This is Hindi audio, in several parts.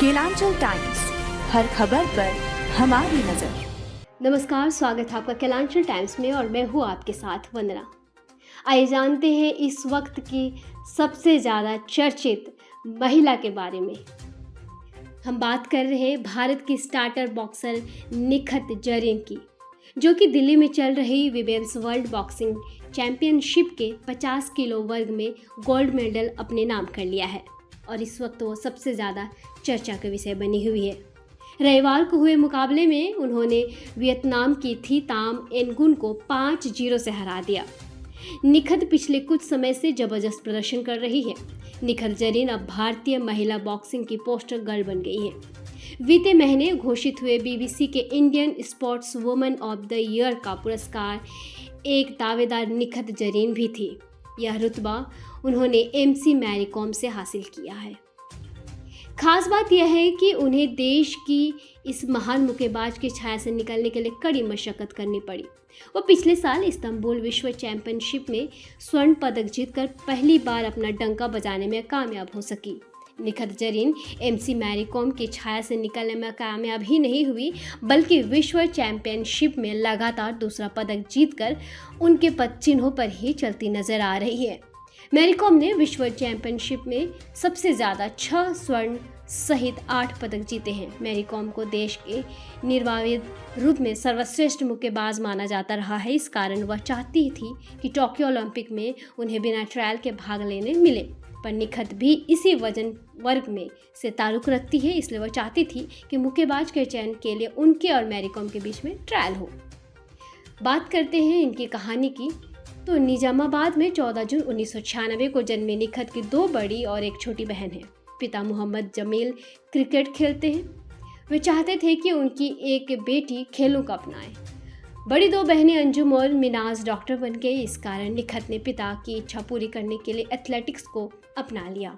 केलांचल टाइम्स, हर खबर पर हमारी नजर। नमस्कार, स्वागत है आपका केलांचल टाइम्स में और मैं हूँ आपके साथ वंदना। आइए जानते हैं इस वक्त की सबसे ज़्यादा चर्चित महिला के बारे में। हम बात कर रहे हैं भारत की स्टार्टर बॉक्सर निखत जरीन की, जो कि दिल्ली में चल रही विमेंस वर्ल्ड बॉक्सिंग चैंपियनशिप के 50 किलो वर्ग में गोल्ड मेडल अपने नाम कर लिया है और इस वक्त वो सबसे ज़्यादा चर्चा का विषय बनी हुई है। रविवार को हुए मुकाबले में उन्होंने वियतनाम की थी ताम एनगुन को 5-0 से हरा दिया। निखत पिछले कुछ समय से जबरदस्त प्रदर्शन कर रही है। निखत जरीन अब भारतीय महिला बॉक्सिंग की पोस्टर गर्ल बन गई है। बीते महीने घोषित हुए बीबीसी के Indian sports woman of the year का पुरस्कार एक दावेदार निखत जरीन भी थी। यह रुतबा उन्होंने एमसी मैरी कॉम से हासिल किया है। खास बात यह है कि उन्हें देश की इस महान मुक्केबाज की छाया से निकलने के लिए कड़ी मशक्कत करनी पड़ी। वो पिछले साल इस्तांबुल विश्व चैंपियनशिप में स्वर्ण पदक जीतकर पहली बार अपना डंका बजाने में कामयाब हो सकी। निखत जरीन एमसी मैरी कॉम की छाया से निकलने में कामयाब ही नहीं हुई, बल्कि विश्व चैंपियनशिप में लगातार दूसरा पदक जीतकर उनके पदचिन्हों पर ही चलती नजर आ रही है। मैरी कॉम ने विश्व चैंपियनशिप में सबसे ज़्यादा 6 स्वर्ण सहित 8 पदक जीते हैं। मैरी कॉम को देश के निर्विवाद रूप में सर्वश्रेष्ठ मुक्केबाज माना जाता रहा है। इस कारण वह चाहती थी कि टोक्यो ओलंपिक में उन्हें बिना ट्रायल के भाग लेने मिले, पर निखत भी इसी वजन वर्ग में से ताल्लुक़ रखती है, इसलिए वह चाहती थी कि मुक्केबाज के चयन के लिए उनके और मैरी कॉम के बीच में ट्रायल हो। बात करते हैं इनकी कहानी की, तो निजामाबाद में 14 जून 1996 को जन्मी निखत की 2 बड़ी और एक छोटी बहन है। पिता मोहम्मद जमील क्रिकेट खेलते हैं। वे चाहते थे कि उनकी एक बेटी खेलों को अपनाए। बड़ी 2 बहनें अंजुम और मिनाज डॉक्टर बन गई। इस कारण निखत ने पिता की इच्छा पूरी करने के लिए एथलेटिक्स को अपना लिया।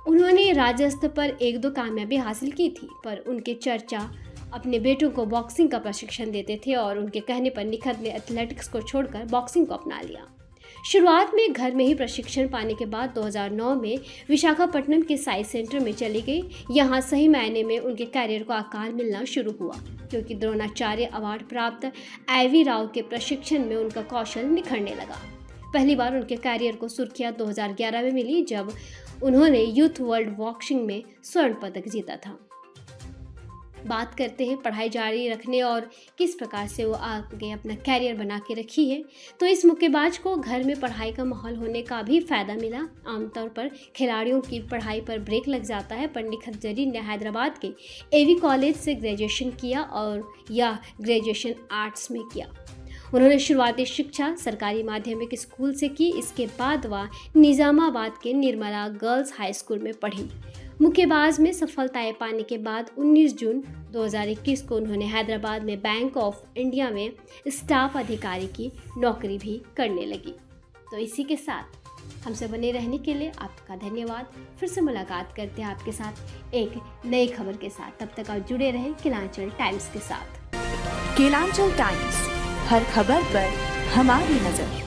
उन्होंने राज्य स्तर पर 1-2 कामयाबी हासिल की थी, पर उनके चर्चा अपने बेटों को बॉक्सिंग का प्रशिक्षण देते थे और उनके कहने पर निखत ने एथलेटिक्स को छोड़कर बॉक्सिंग को अपना लिया। शुरुआत में घर में ही प्रशिक्षण पाने के बाद 2009 में विशाखापट्टनम के साई सेंटर में चली गई। यहाँ सही मायने में उनके कैरियर को आकार मिलना शुरू हुआ, क्योंकि द्रोणाचार्य अवार्ड प्राप्त आईवी राव के प्रशिक्षण में उनका कौशल निखरने लगा। पहली बार उनके कैरियर को सुर्खियाँ 2011 में मिली, जब उन्होंने यूथ वर्ल्ड बॉक्सिंग में स्वर्ण पदक जीता था। बात करते हैं पढ़ाई जारी रखने और किस प्रकार से वो आगे अपना कैरियर बना के रखी है, तो इस मुक्केबाज को घर में पढ़ाई का माहौल होने का भी फ़ायदा मिला। आमतौर पर खिलाड़ियों की पढ़ाई पर ब्रेक लग जाता है, पर निखत जरीन ने हैदराबाद के एवी कॉलेज से ग्रेजुएशन किया और या ग्रेजुएशन आर्ट्स में किया। उन्होंने शुरुआती शिक्षा सरकारी माध्यमिक स्कूल से की। इसके बाद वह निजामाबाद के निर्मला गर्ल्स हाई स्कूल में पढ़ी। मुक्केबाज में सफलताएं पाने के बाद 19 जून 2021 को उन्होंने हैदराबाद में बैंक ऑफ इंडिया में स्टाफ अधिकारी की नौकरी भी करने लगी। तो इसी के साथ हमसे बने रहने के लिए आपका धन्यवाद। फिर से मुलाकात करते हैं आपके साथ एक नई खबर के साथ। तब तक आप जुड़े रहें केलांचल टाइम्स के साथ। केलांचल टाइम्स, हर खबर पर हमारी नजर।